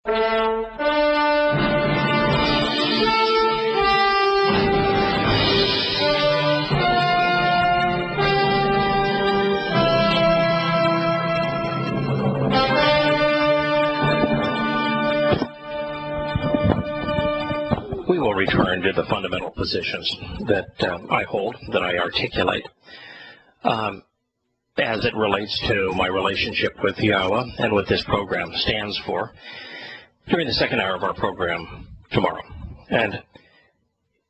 We will return to the fundamental positions that I hold, that I articulate, as it relates to my relationship with Yahowah and what this program stands for during the second hour of our program tomorrow. And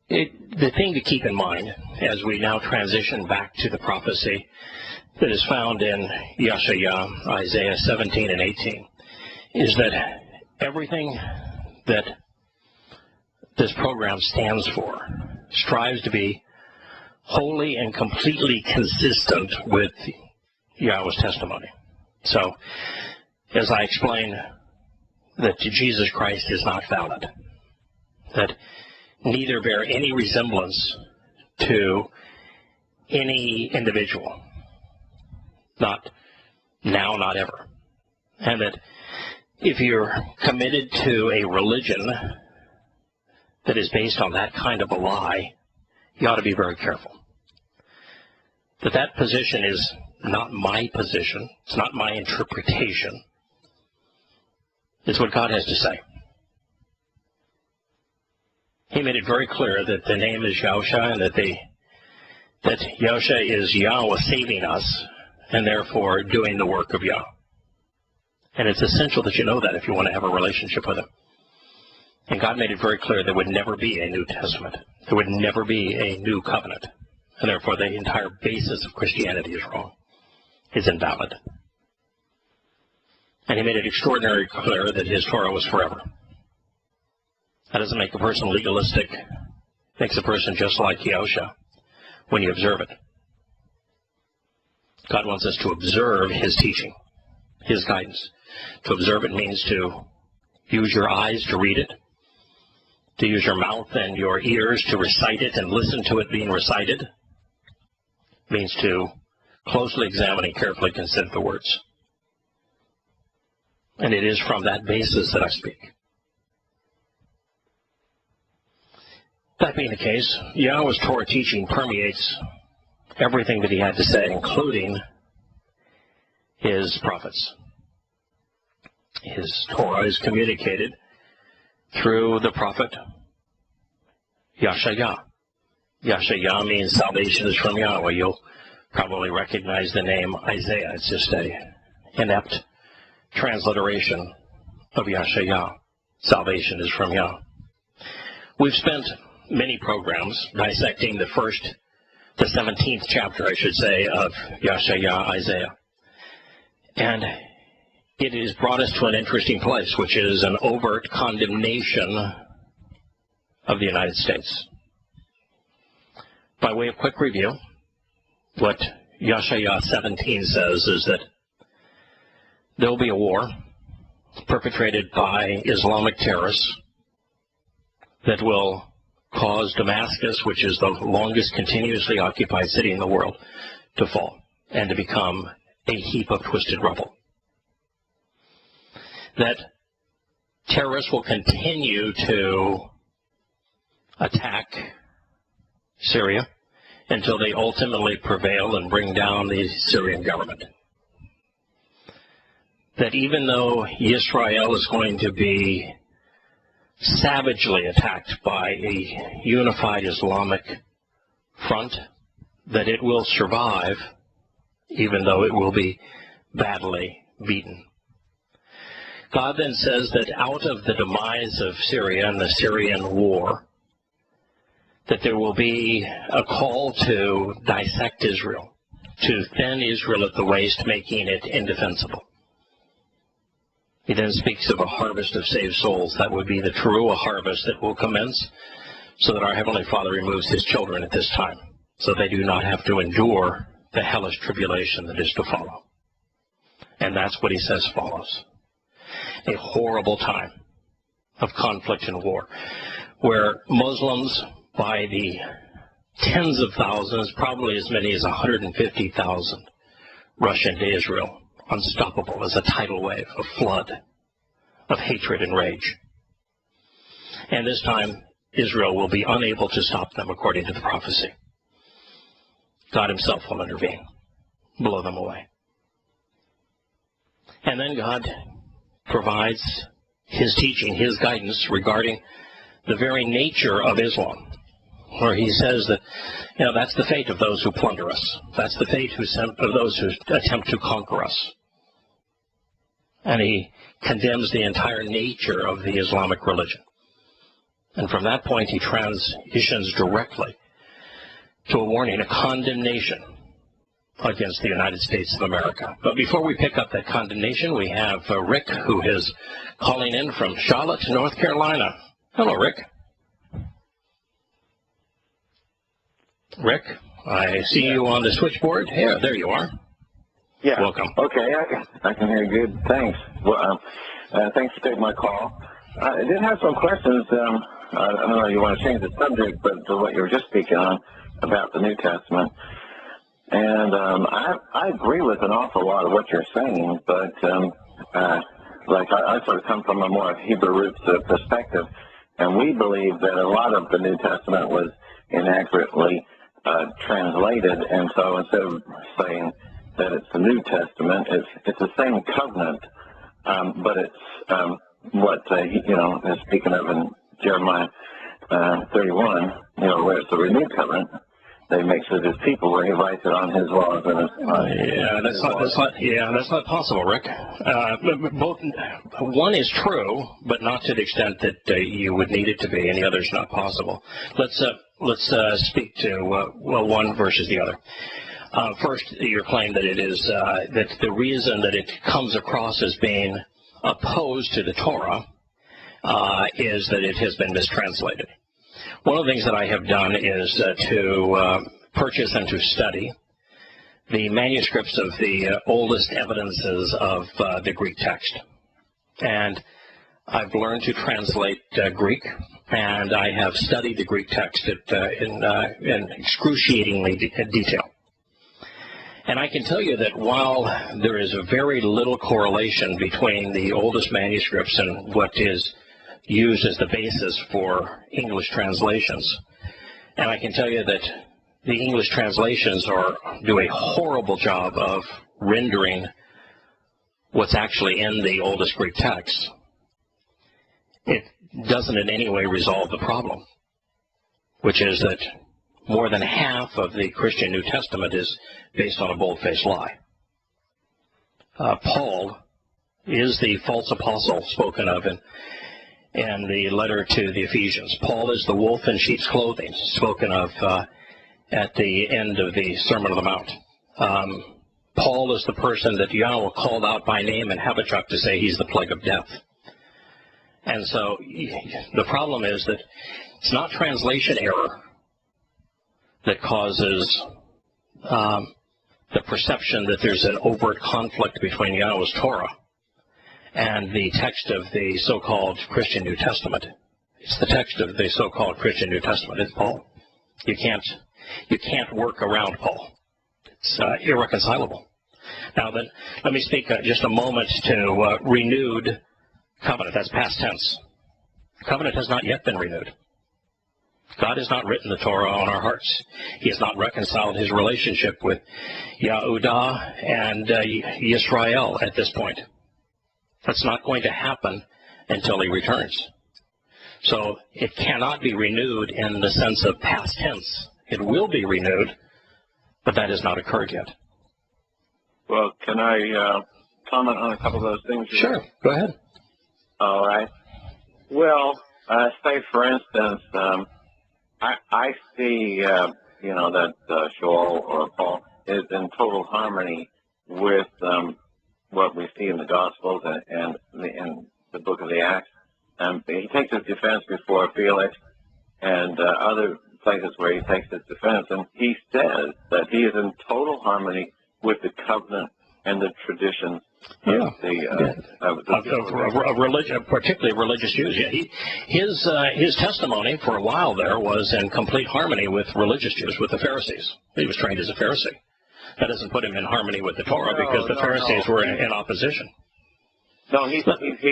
the thing to keep in mind as we now transition back to the prophecy that is found in Yahowah, Isaiah 17 and 18, is that everything that this program stands for strives to be wholly and completely consistent with Yahowah's testimony. So, as I explain that Jesus Christ is not valid, that neither bear any resemblance to any individual, not now, not ever, and that if you're committed to a religion that is based on that kind of a lie, you ought to be very careful. That position is not my position. It's not my interpretation. It's what God has to say. He made it very clear that the name is Yahowah and that Yahowah is Yahowah saving us and therefore doing the work of Yah. And it's essential that you know that if you want to have a relationship with Him. And God made it very clear there would never be a New Testament. There would never be a new covenant. And therefore the entire basis of Christianity is wrong, is invalid. And He made it extraordinarily clear that His Torah was forever. That doesn't make a person legalistic. It makes a person just like Yahowah when you observe it. God wants us to observe His teaching, His guidance. To observe it means to use your eyes to read it, to use your mouth and your ears to recite it and listen to it being recited. It means to closely examine and carefully consider the words. And it is from that basis that I speak. That being the case, Yahowah's Torah teaching permeates everything that He had to say, including His prophets. His Torah is communicated through the prophet Yahowah. Yahowah means salvation is from Yahowah. You'll probably recognize the name Isaiah. It's just an inept transliteration of Yahowah. Salvation is from Yah. We've spent many programs dissecting the 17th chapter, I should say, of Yahowah, Isaiah. And it has brought us to an interesting place, which is an overt condemnation of the United States. By way of quick review, what Yahowah 17 says is that there will be a war perpetrated by Islamic terrorists that will cause Damascus, which is the longest continuously occupied city in the world, to fall and to become a heap of twisted rubble. That terrorists will continue to attack Syria until they ultimately prevail and bring down the Syrian government. That even though Israel is going to be savagely attacked by a unified Islamic front, that it will survive even though it will be badly beaten. God then says that out of the demise of Syria and the Syrian war, that there will be a call to dissect Israel, to thin Israel at the waist, making it indefensible. He then speaks of a harvest of saved souls. That would be the Torah harvest that will commence, so that our Heavenly Father removes His children at this time, so they do not have to endure the hellish tribulation that is to follow. And that's what He says follows. A horrible time of conflict and war, where Muslims, by the tens of thousands, probably as many as 150,000, rush into Israel, unstoppable as a tidal wave, a flood of hatred and rage. And this time, Israel will be unable to stop them according to the prophecy. God himself will intervene, blow them away. And then God provides his teaching, his guidance regarding the very nature of Islam, where he says that, that's the fate of those who plunder us. That's the fate of those who attempt to conquer us. And he condemns the entire nature of the Islamic religion. And from that point, he transitions directly to a warning, a condemnation against the United States of America. But before we pick up that condemnation, we have Rick, who is calling in from Charlotte, North Carolina. Hello, Rick. Rick, I see you on the switchboard. Here, there you are. Yeah. Welcome. Okay, I can hear you good. Thanks. Well, thanks for taking my call. I did have some questions. I don't know if you want to change the subject, but to what you were just speaking on about the New Testament. And I agree with an awful lot of what you're saying, but I sort of come from a more Hebrew roots perspective, and we believe that a lot of the New Testament was inaccurately translated, and so instead of saying that it's the New Testament, it's the same covenant, but it's is speaking of in Jeremiah 31, where it's the renewed covenant that he makes with his people, where he writes it on his laws and that's not possible, Rick. Both one is true, but not to the extent that you would need it to be, and the other is not possible. Let's speak to one versus the other. First, your claim that it is that the reason that it comes across as being opposed to the Torah is that it has been mistranslated. One of the things that I have done is to purchase and to study the manuscripts of the oldest evidences of the Greek text. And I've learned to translate Greek, and I have studied the Greek text in excruciatingly detail. And I can tell you that while there is a very little correlation between the oldest manuscripts and what is used as the basis for English translations, and I can tell you that the English translations do a horrible job of rendering what's actually in the oldest Greek text, it doesn't in any way resolve the problem, which is that more than half of the Christian New Testament is based on a bold-faced lie. Paul is the false apostle spoken of in the letter to the Ephesians. Paul is the wolf in sheep's clothing spoken of at the end of the Sermon on the Mount. Paul is the person that Yahowah called out by name in Habakkuk to say he's the plague of death. And so the problem is that it's not translation error that causes the perception that there's an overt conflict between Yahowah's Torah and the text of the so-called Christian New Testament. It's the text of the so-called Christian New Testament. It's Paul. You can't work around Paul. It's irreconcilable. Now then, let me speak just a moment to renewed covenant. That's past tense. Covenant has not yet been renewed. God has not written the Torah on our hearts. He has not reconciled his relationship with Yahowah and Yisrael at this point. That's not going to happen until he returns. So it cannot be renewed in the sense of past tense. It will be renewed, but that has not occurred yet. Well, can I comment on a couple of those things? Sure, go ahead. All right. Well, say for instance, I see, that Shaul or Paul is in total harmony with what we see in the Gospels and in the book of the Acts. He takes his defense before Felix and other places where he takes his defense, and he says that he is in total harmony with the covenant and the traditions of religion, particularly religious Jews. Yeah, his testimony for a while there was in complete harmony with religious Jews, with the Pharisees. He was trained as a Pharisee. That doesn't put him in harmony with the Torah because the Pharisees were in opposition. No, he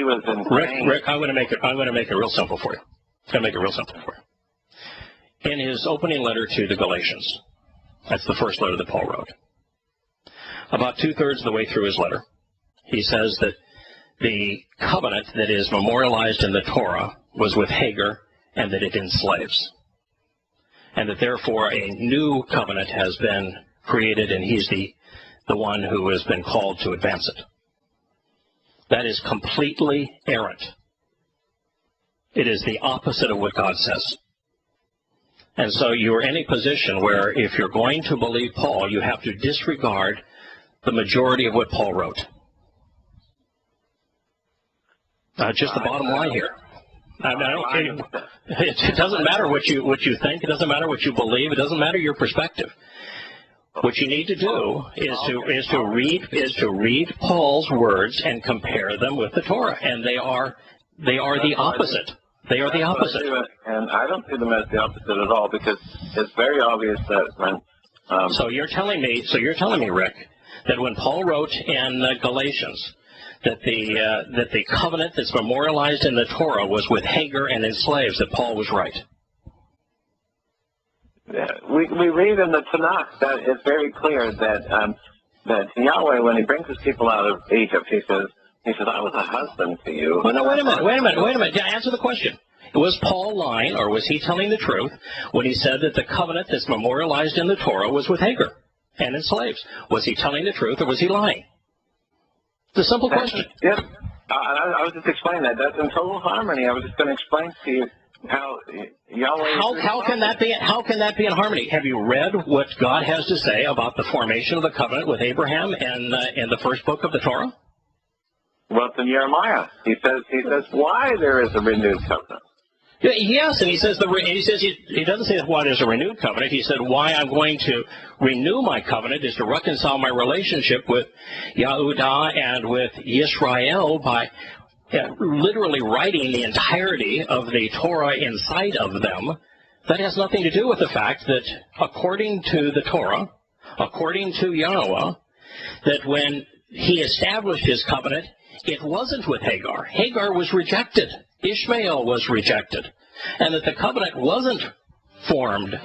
was in Rick, I'm going to make it real simple for you. I'm going to make it real simple for you. In his opening letter to the Galatians, that's the first letter that Paul wrote. About 2/3 of the way through his letter, he says that the covenant that is memorialized in the Torah was with Hagar and that it enslaves. And that therefore a new covenant has been created and he's the one who has been called to advance it. That is completely errant. It is the opposite of what God says. And so you're in a position where if you're going to believe Paul, you have to disregard the majority of what Paul wrote. Just the bottom line here. It doesn't matter what you think. It doesn't matter what you believe. It doesn't matter your perspective. What you need to do is to read Paul's words and compare them with the Torah, and they are the opposite. They are the opposite. And I don't see them as the opposite at all, because it's very obvious that when. So you're telling me, Rick, that when Paul wrote in Galatians that the covenant that's memorialized in the Torah was with Hagar and its slaves, that Paul was right. Yeah, we read in the Tanakh that it's very clear that Yahweh, when he brings his people out of Egypt, he says, I was a husband to you. Well, no, wait a minute. Answer the question. Was Paul lying, or was he telling the truth when he said that the covenant that's memorialized in the Torah was with Hagar and its slaves? Was he telling the truth, or was he lying? It's a simple question. Yes. I was just explaining that. That's in total harmony. I was just going to explain to you how Yahweh. How can that be in harmony? Have you read what God has to say about the formation of the covenant with Abraham in the first book of the Torah? Well, it's in Jeremiah. He says why there is a renewed covenant. Yes, and he doesn't say why there's a renewed covenant. He said why I'm going to renew my covenant is to reconcile my relationship with Yahowah and with Israel by literally writing the entirety of the Torah inside of them. That has nothing to do with the fact that according to the Torah, according to Yahowah, that when he established his covenant, it wasn't with Hagar. Hagar was rejected. Ishmael was rejected. And that the covenant wasn't formed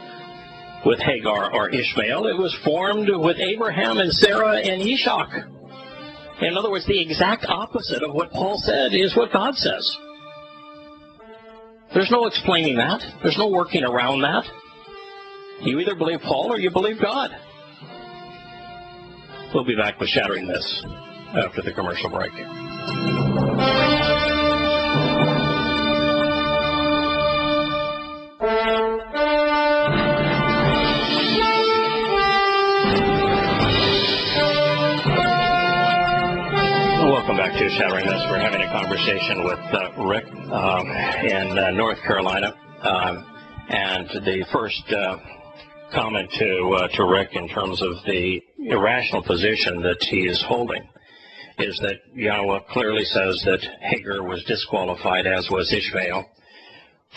with Hagar or Ishmael. It was formed with Abraham and Sarah and Ishak. In other words, the exact opposite of what Paul said is what God says. There's no explaining that. There's no working around that. You either believe Paul or you believe God. We'll be back with Shattering Myths after the commercial break. Welcome back to Shattering Myths. We're having a conversation with Rick in North Carolina. And the first comment to Rick in terms of the irrational position that he is holding is that Yahowah clearly says that Hagar was disqualified, as was Ishmael,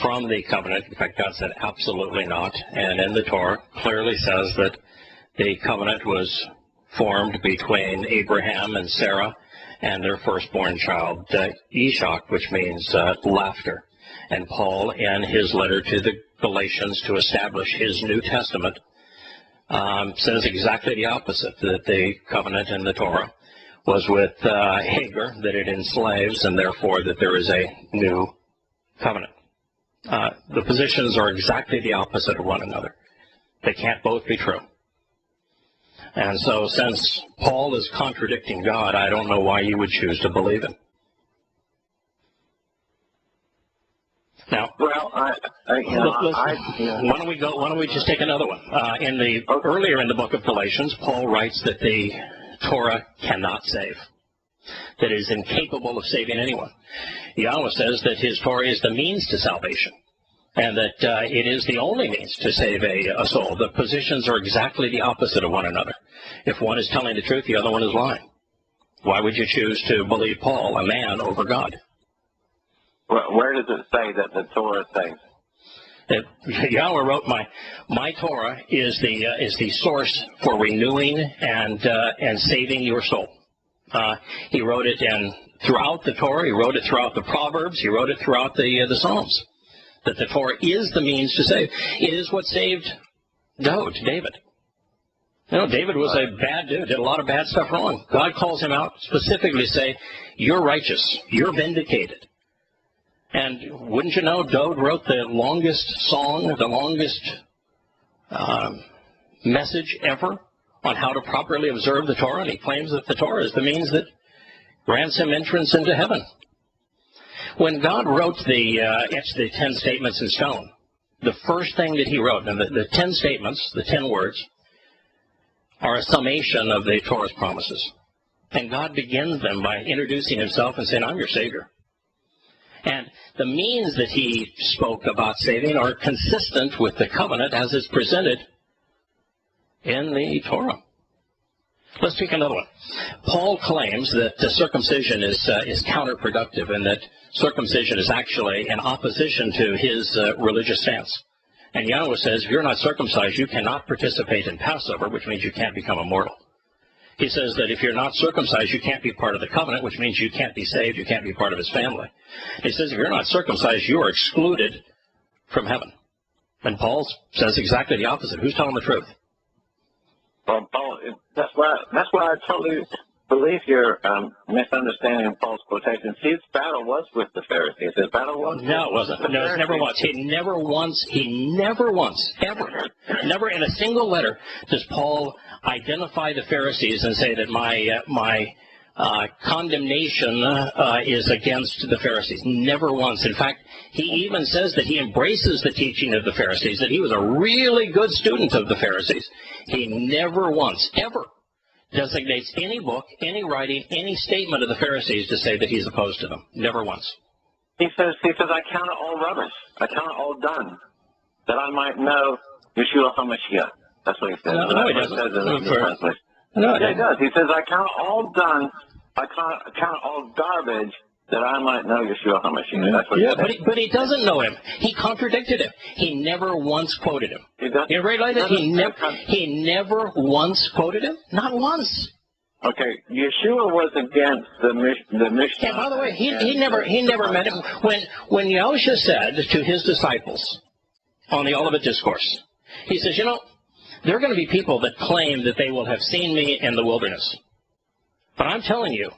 from the covenant. In fact, God said absolutely not. And in the Torah clearly says that the covenant was formed between Abraham and Sarah and their firstborn child, Ishak, which means laughter. And Paul, in his letter to the Galatians to establish his New Testament, says exactly the opposite, that the covenant in the Torah was with Hagar, that it enslaves, and therefore that there is a new covenant. The positions are exactly the opposite of one another. They can't both be true. And so since Paul is contradicting God, I don't know why you would choose to believe him. Now, well, why don't we just take another one? Earlier in the book of Galatians, Paul writes that the Torah cannot save, that it is incapable of saving anyone. Yahowah says that his Torah is the means to salvation, and that it is the only means to save a soul. The positions are exactly the opposite of one another. If one is telling the truth, the other one is lying. Why would you choose to believe Paul, a man, over God? Well, where does it say that the Torah saves? Yahowah wrote, my Torah is the source for renewing and saving your soul. He wrote it in throughout the Torah. He wrote it throughout the Proverbs. He wrote it throughout the Psalms. That the Torah is the means to save. It is what saved David. You know, David was a bad dude, did a lot of bad stuff wrong. God calls him out specifically to say, you're righteous, you're vindicated. And wouldn't you know, David wrote the longest song, the longest message ever on how to properly observe the Torah, and he claims that the Torah is the means that grants him entrance into heaven. When God wrote the 10 statements in stone, the first thing that he wrote, and the 10 statements, the 10 words, are a summation of the Torah's promises. And God begins them by introducing himself and saying, I'm your Savior. And the means that he spoke about saving are consistent with the covenant as it's presented in the Torah. Let's take another one. Paul claims that circumcision is counterproductive and that circumcision is actually in opposition to his religious stance. And Yahowah says, if you're not circumcised, you cannot participate in Passover, which means you can't become immortal. He says that if you're not circumcised, you can't be part of the covenant, which means you can't be saved, you can't be part of his family. He says if you're not circumcised, you are excluded from heaven. And Paul says exactly the opposite. Who's telling the truth? Well, Paul, that's why I totally believe you're misunderstanding Paul's quotation. See, his battle was with the Pharisees. His battle was No, it wasn't. No, it's never once. He never once, ever, never in a single letter does Paul identify the Pharisees and say that my condemnation is against the Pharisees. Never once. In fact, he even says that he embraces the teaching of the Pharisees, that he was a really good student of the Pharisees. He never once, ever, designates any book, any writing, any statement of the Pharisees to say that he's opposed to them. Never once. He says, I count it all rubbish. I count it all done, that I might know Yeshua HaMashiach. That's what he says. No, he doesn't. No, he does. He says, I count it all done. I count it all garbage, that I might know Yeshua HaMashiach. That's what he says. But he doesn't know him. He contradicted him. He never once quoted him. You realize that? He never once quoted him? Not once. Okay, Yeshua was against the Mishnah. Yeah, by the way, he never met him. When Yahusha said to his disciples on the Olivet Discourse, he says, you know, there are going to be people that claim that they will have seen me in the wilderness. But I'm telling you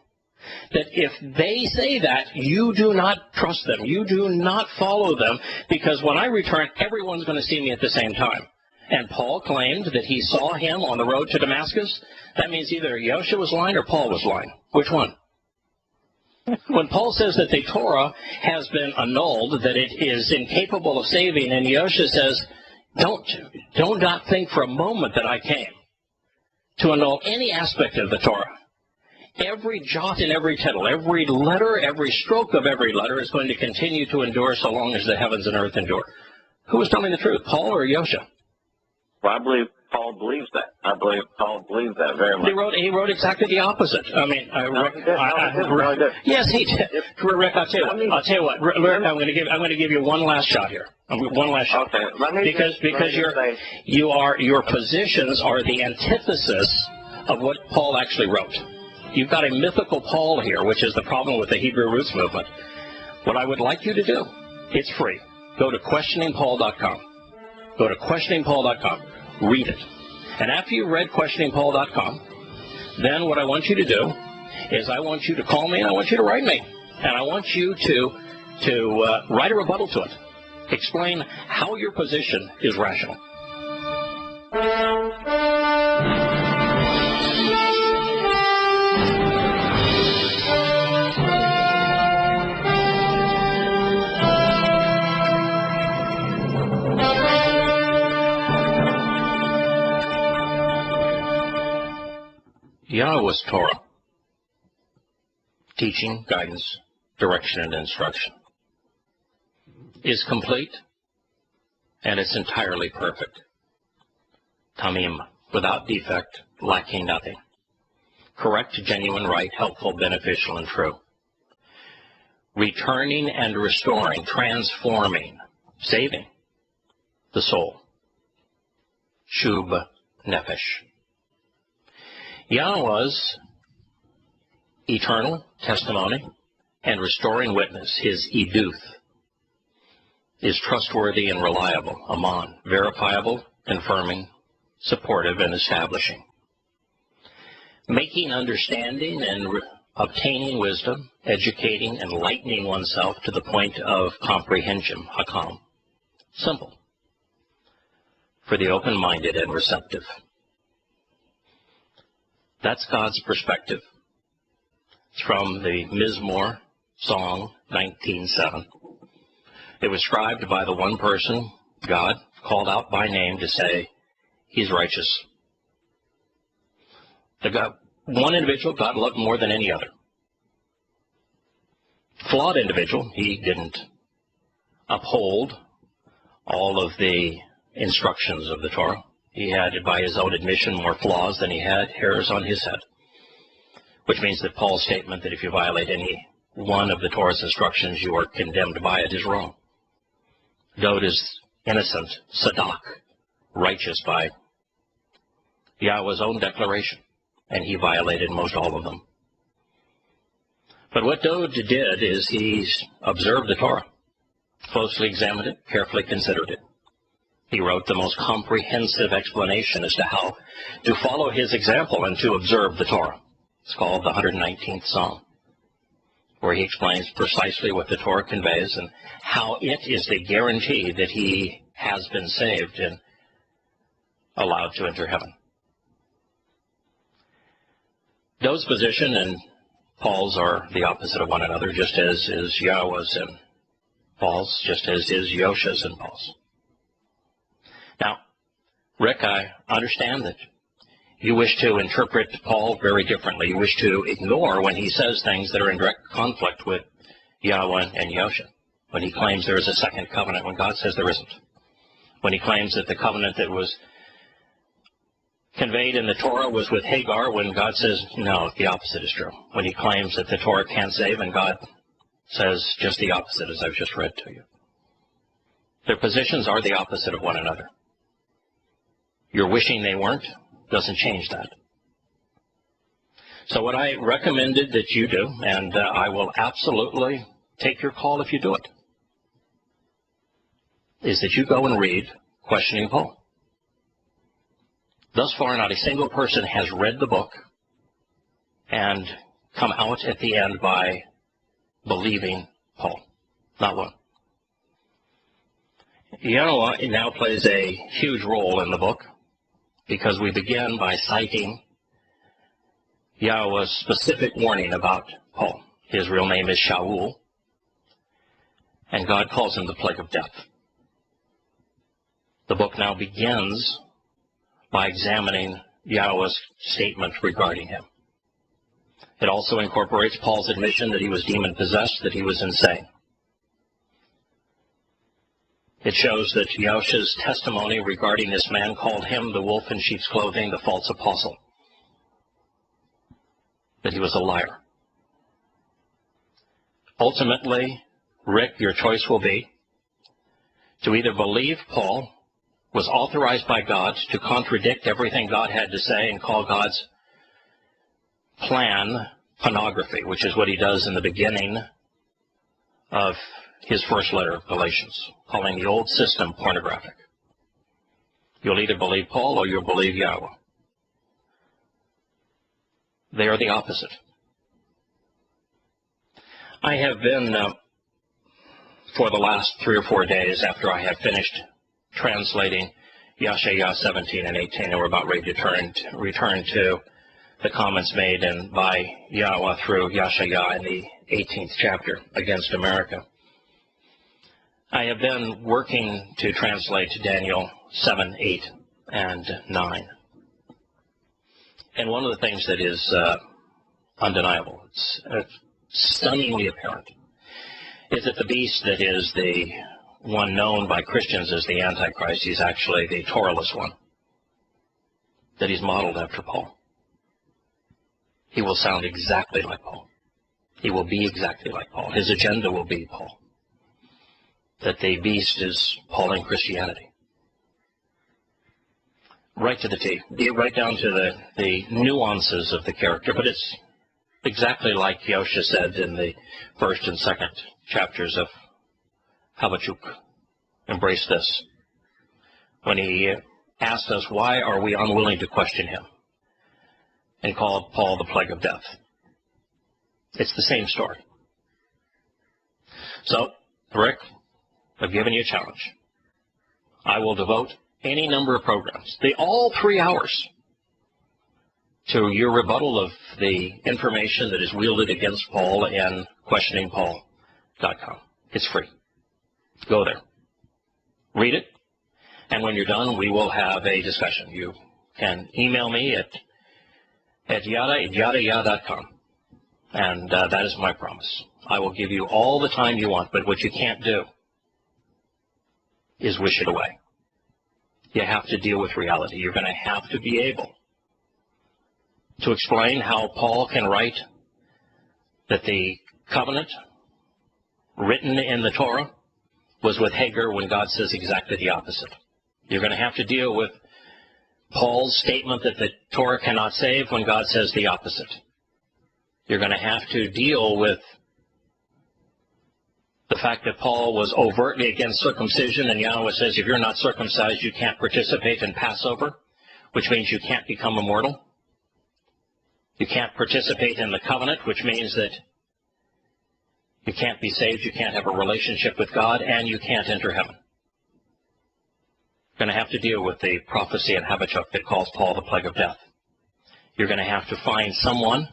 that if they say that, you do not trust them. You do not follow them, because when I return, everyone's going to see me at the same time. And Paul claimed that he saw him on the road to Damascus. That means either Yahusha was lying or Paul was lying. Which one? When Paul says that the Torah has been annulled, that it is incapable of saving, and Yahusha says, don't not think for a moment that I came to annul any aspect of the Torah. Every jot and every tittle, every letter, every stroke of every letter is going to continue to endure so long as the heavens and earth endure. Who is telling the truth, Paul or Yahusha? Well, I believe Paul believes that. I believe Paul believes that very much. He wrote exactly the opposite. I mean, yes, he did. Rick, I'll tell you what. Rick, I'm going to give you one last shot here. One last shot. Okay. Because your positions are the antithesis of what Paul actually wrote. You've got a mythical Paul here, which is the problem with the Hebrew Roots movement. What I would like you to do, it's free. Go to questioningpaul.com. Go to questioningpaul.com. Read it. And after you've read questioningpaul.com, then what I want you to do is I want you to call me and I want you to write me. And I want you to write a rebuttal to it. Explain how your position is rational. Yahowah's Torah, teaching, guidance, direction, and instruction, is complete, and it's entirely perfect. Tamim, without defect, lacking nothing. Correct, genuine, right, helpful, beneficial, and true. Returning and restoring, transforming, saving the soul. Shub Nefesh. Yahowah's eternal testimony and restoring witness, his eduth, is trustworthy and reliable, aman, verifiable, confirming, supportive, and establishing. Making understanding and obtaining wisdom, educating, enlightening oneself to the point of comprehension, hakam. Simple. For the open-minded and receptive. That's God's perspective. It's from the Mizmor Song 19:7. It was scribed by the one person, God, called out by name to say, he's righteous. One individual God loved more than any other. Flawed individual, he didn't uphold all of the instructions of the Torah. He had, by his own admission, more flaws than he had hairs on his head. Which means that Paul's statement that if you violate any one of the Torah's instructions, you are condemned by it is wrong. Dowd is innocent, sadak, righteous by Yahweh's own declaration, and he violated most all of them. But what Dowd did is he observed the Torah, closely examined it, carefully considered it. He wrote the most comprehensive explanation as to how to follow his example and to observe the Torah. It's called the 119th Psalm, where he explains precisely what the Torah conveys and how it is the guarantee that he has been saved and allowed to enter heaven. Dowd's position and Paul's are the opposite of one another, just as is Yahowah's and Paul's, just as is Yosha's and Paul's. Now, Rick, I understand that you wish to interpret Paul very differently. You wish to ignore when he says things that are in direct conflict with Yahowah and Yosha. When he claims there is a second covenant when God says there isn't. When he claims that the covenant that was conveyed in the Torah was with Hagar when God says, no, the opposite is true. When he claims that the Torah can't save and God says just the opposite, as I've just read to you. Their positions are the opposite of one another. Your wishing they weren't doesn't change that. So what I recommended that you do, and I will absolutely take your call if you do it, is that you go and read Questioning Paul. Thus far, not a single person has read the book and come out at the end by believing Paul. Not one. Yahowah now plays a huge role in the book because we begin by citing Yahowah's specific warning about Paul. His real name is Shaul, and God calls him the plague of death. The book now begins by examining Yahowah's statement regarding him. It also incorporates Paul's admission that he was demon-possessed, that he was insane. It shows that Yosha's testimony regarding this man called him the wolf in sheep's clothing, the false apostle, that he was a liar. Ultimately, Rick, your choice will be to either believe Paul was authorized by God to contradict everything God had to say and call God's plan pornography, which is what he does in the beginning of his first letter of Galatians, calling the old system pornographic. You'll either believe Paul or you'll believe Yahowah. They are the opposite. I have been, for the last 3 or 4 days after I have finished translating Yahowah 17 and 18, and we're about ready to return to the comments made by Yahowah through Yahowah in the 18th chapter against America. I have been working to translate Daniel 7, 8, and 9. And one of the things that is undeniable, it's stunningly apparent, is that the beast that is the one known by Christians as the Antichrist, he's actually the Torahless one, that he's modeled after Paul. He will sound exactly like Paul. He will be exactly like Paul. His agenda will be Paul. That the beast is Paul in Christianity. Right to the T. Right down to the nuances of the character, but it's exactly like Yosha said in the first and second chapters of Habakkuk. Embrace this. When he asked us, why are we unwilling to question him? And called Paul the plague of death. It's the same story. So, Rick, I've given you a challenge. I will devote any number of programs, all 3 hours, to your rebuttal of the information that is wielded against Paul in questioningpaul.com. It's free. Go there. Read it. And when you're done, we will have a discussion. You can email me at yada@yahowah.com. And that is my promise. I will give you all the time you want, but what you can't do is wish it away. You have to deal with reality. You're going to have to be able to explain how Paul can write that the covenant written in the Torah was with Hagar when God says exactly the opposite. You're going to have to deal with Paul's statement that the Torah cannot save when God says the opposite. You're going to have to deal with the fact that Paul was overtly against circumcision, and Yahowah says if you're not circumcised, you can't participate in Passover, which means you can't become immortal. You can't participate in the covenant, which means that you can't be saved, you can't have a relationship with God, and you can't enter heaven. You're going to have to deal with the prophecy in Habakkuk that calls Paul the plague of death. You're going to have to find someone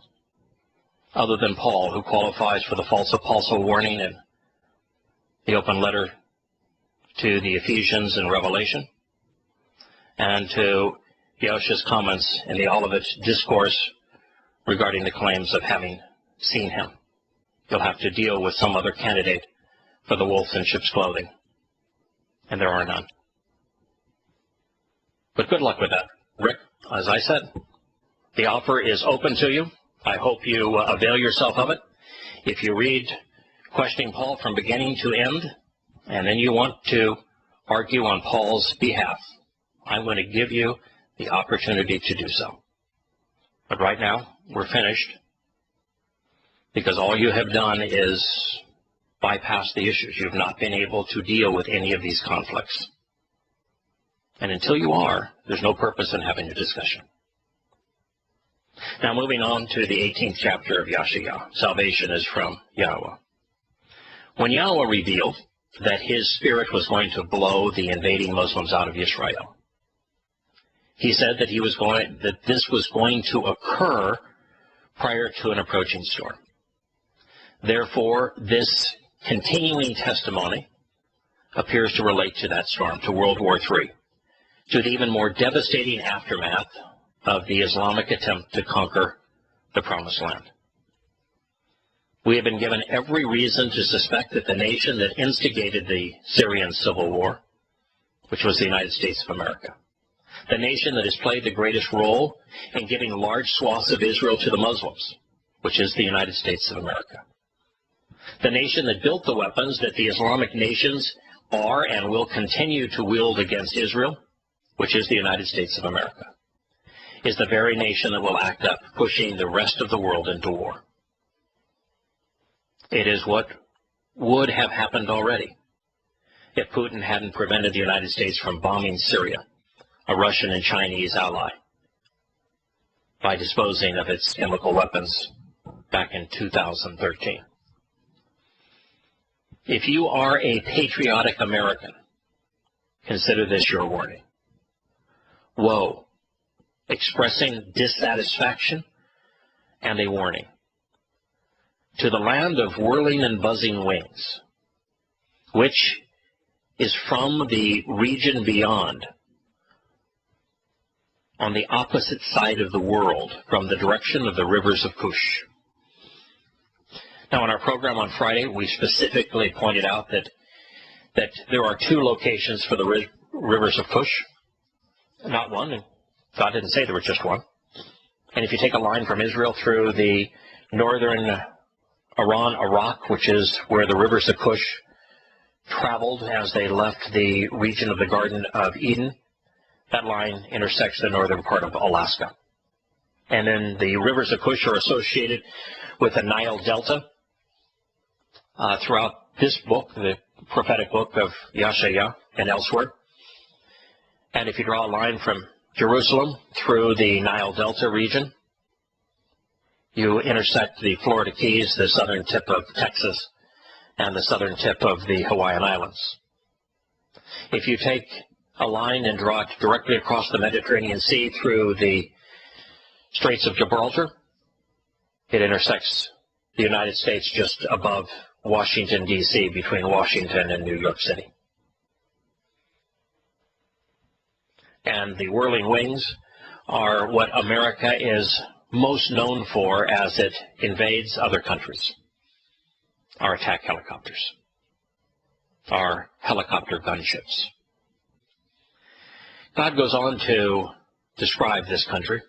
other than Paul who qualifies for the false apostle warning in the open letter to the Ephesians in Revelation, and to Yosha's comments in the Olivet Discourse regarding the claims of having seen him. You'll have to deal with some other candidate for the wolf in sheep's clothing, and there are none. But good luck with that. Rick, as I said, the offer is open to you. I hope you avail yourself of it. If you read Questioning Paul from beginning to end, and then you want to argue on Paul's behalf, I'm going to give you the opportunity to do so. But right now, we're finished, because all you have done is bypass the issues. You've not been able to deal with any of these conflicts. And until you are, there's no purpose in having a discussion. Now, moving on to the 18th chapter of Yahowah. Salvation is from Yahowah. When Yahowah revealed that his spirit was going to blow the invading Muslims out of Israel, he said that this was going to occur prior to an approaching storm. Therefore, this continuing testimony appears to relate to that storm, to World War III, to the even more devastating aftermath of the Islamic attempt to conquer the Promised Land. We have been given every reason to suspect that the nation that instigated the Syrian civil war, which was the United States of America, the nation that has played the greatest role in giving large swaths of Israel to the Muslims, which is the United States of America, the nation that built the weapons that the Islamic nations are and will continue to wield against Israel, which is the United States of America, is the very nation that will act up, pushing the rest of the world into war. It is what would have happened already if Putin hadn't prevented the United States from bombing Syria, a Russian and Chinese ally, by disposing of its chemical weapons back in 2013. If you are a patriotic American, consider this your warning. Woe, expressing dissatisfaction, and a warning. To the land of whirling and buzzing wings, which is from the region beyond, on the opposite side of the world, from the direction of the rivers of Cush. Now, in our program on Friday, we specifically pointed out that there are two locations for the rivers of Cush, not one, and God didn't say there was just one. And if you take a line from Israel through the northern Iran, Iraq, which is where the rivers of Cush traveled as they left the region of the Garden of Eden, that line intersects the northern part of Alaska. And then the rivers of Cush are associated with the Nile Delta. Throughout this book, the prophetic book of Yahowah and elsewhere. And if you draw a line from Jerusalem through the Nile Delta region, you intersect the Florida Keys, the southern tip of Texas, and the southern tip of the Hawaiian Islands. If you take a line and draw it directly across the Mediterranean Sea through the Straits of Gibraltar, it intersects the United States just above Washington, D.C., between Washington and New York City. And the whirling wings are what America is most known for as it invades other countries. Our attack helicopters, our helicopter gunships. God goes on to describe this country.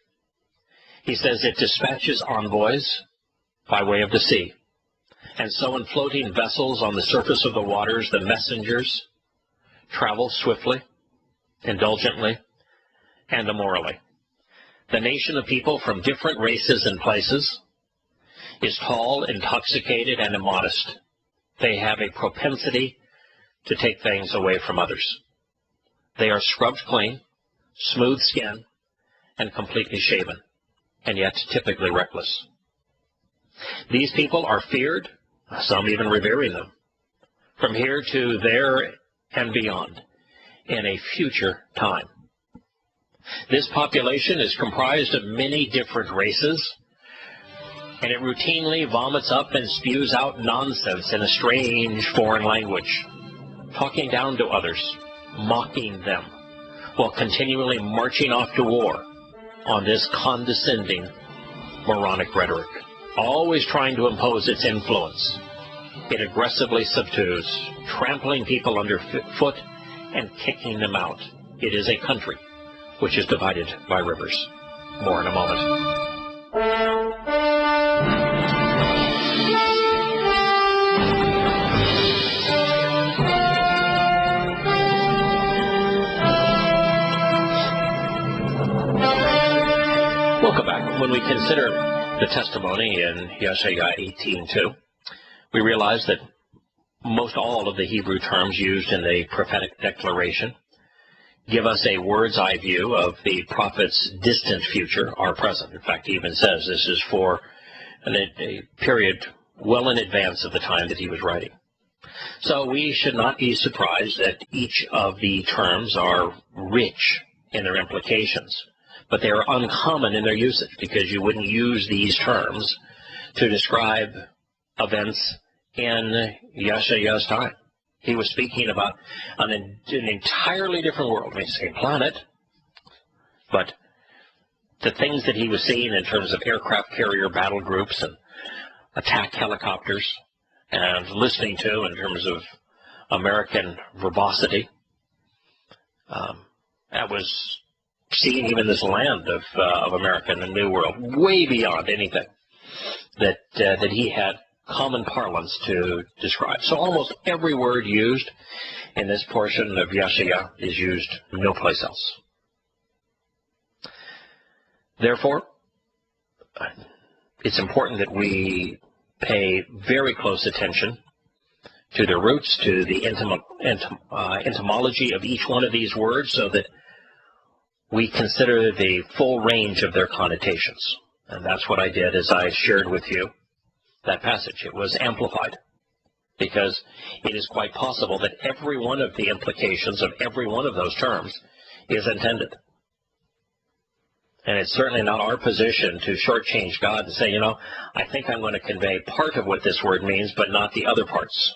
He says it dispatches envoys by way of the sea. And so in floating vessels on the surface of the waters, the messengers travel swiftly, indulgently, and immorally. The nation of people from different races and places is tall, intoxicated, and immodest. They have a propensity to take things away from others. They are scrubbed clean, smooth skin, and completely shaven, and yet typically reckless. These people are feared, some even revering them, from here to there and beyond, in a future time. This population is comprised of many different races, and it routinely vomits up and spews out nonsense in a strange foreign language, talking down to others, mocking them, while continually marching off to war on this condescending, moronic rhetoric. Always trying to impose its influence. It aggressively subdues, trampling people underfoot and kicking them out. It is a country which is divided by rivers. More in a moment. Welcome back. When we consider the testimony in Yahowah 18:2, we realize that most all of the Hebrew terms used in the prophetic declaration give us a word's-eye view of the prophet's distant future, our present. In fact, he even says this is for a period well in advance of the time that he was writing. So we should not be surprised that each of the terms are rich in their implications, but they are uncommon in their usage because you wouldn't use these terms to describe events in Yahowah's time. He was speaking about an entirely different world. I mean, same planet, but the things that he was seeing in terms of aircraft carrier battle groups and attack helicopters and listening to in terms of American verbosity, that was seeing even this land of America in the New World way beyond anything that he had common parlance to describe. So almost every word used in this portion of Yahowah is used no place else. Therefore, it's important that we pay very close attention to the roots, to the etymology of each one of these words, so that we consider the full range of their connotations. And that's what I did as I shared with you that passage. It was amplified because it is quite possible that every one of the implications of every one of those terms is intended. And it's certainly not our position to shortchange God and say, you know, I think I'm going to convey part of what this word means, but not the other parts,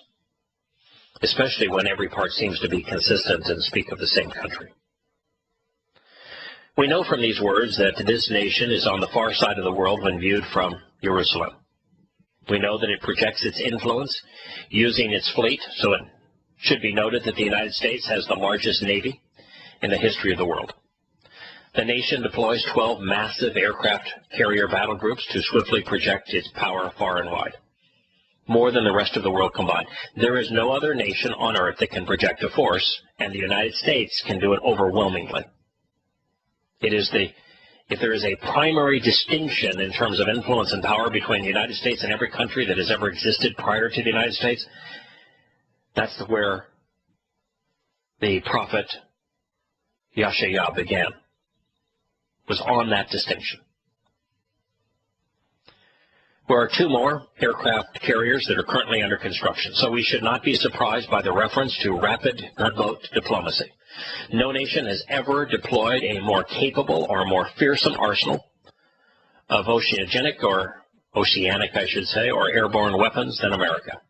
especially when every part seems to be consistent and speak of the same country. We know from these words that this nation is on the far side of the world when viewed from Jerusalem. We know that it projects its influence using its fleet, so it should be noted that the United States has the largest navy in the history of the world. The nation deploys 12 massive aircraft carrier battle groups to swiftly project its power far and wide, more than the rest of the world combined. There is no other nation on earth that can project a force, and the United States can do it overwhelmingly. It is the if there is a primary distinction in terms of influence and power between the United States and every country that has ever existed prior to the United States, that's where the prophet Yahowah began, was on that distinction. There are 2 more aircraft carriers that are currently under construction, so we should not be surprised by the reference to rapid gunboat diplomacy. No nation has ever deployed a more capable or more fearsome arsenal of oceanic, I should say, or airborne weapons than America.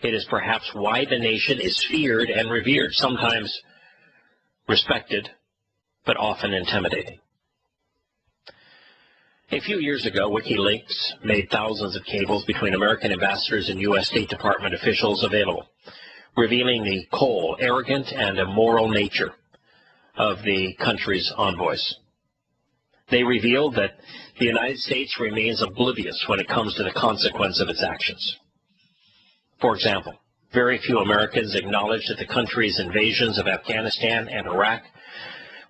It is perhaps why the nation is feared and revered, sometimes respected, but often intimidating. A few years ago, WikiLeaks made thousands of cables between American ambassadors and U.S. State Department officials available, revealing the cold, arrogant, and immoral nature of the country's envoys. They revealed that the United States remains oblivious when it comes to the consequence of its actions. For example, very few Americans acknowledge that the country's invasions of Afghanistan and Iraq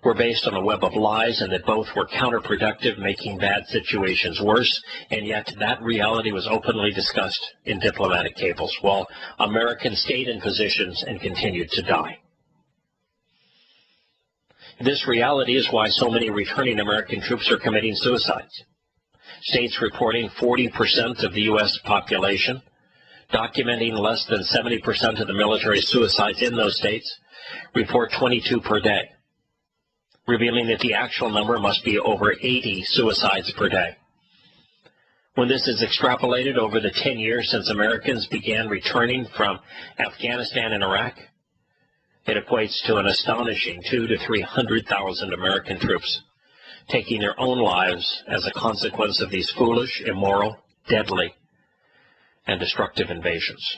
were based on a web of lies and that both were counterproductive, making bad situations worse, and yet that reality was openly discussed in diplomatic cables, while Americans stayed in positions and continued to die. This reality is why so many returning American troops are committing suicides. States reporting 40% of the U.S. population, documenting less than 70% of the military suicides in those states, report 22 per day, revealing that the actual number must be over 80 suicides per day. When this is extrapolated over the 10 years since Americans began returning from Afghanistan and Iraq, it equates to an astonishing 200,000 to 300,000 American troops taking their own lives as a consequence of these foolish, immoral, deadly, and destructive invasions.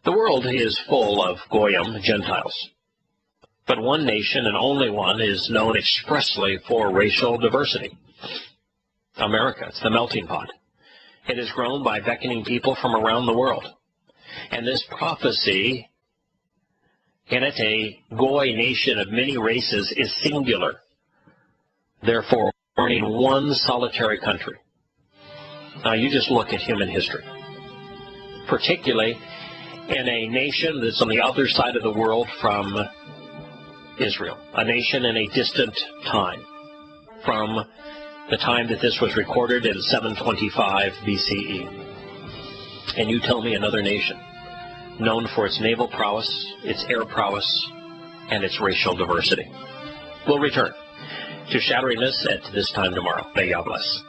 The world is full of Goyim, Gentiles. But one nation, and only one, is known expressly for racial diversity. America. It's the melting pot. It has grown by beckoning people from around the world. And this prophecy, in it a Goy nation of many races, is singular, therefore warning one solitary country. Now you just look at human history, particularly in a nation that's on the other side of the world from Israel, a nation in a distant time, from the time that this was recorded in 725 BCE. And you tell me another nation known for its naval prowess, its air prowess, and its racial diversity. We'll return to Shattering Myths at this time tomorrow. May God bless.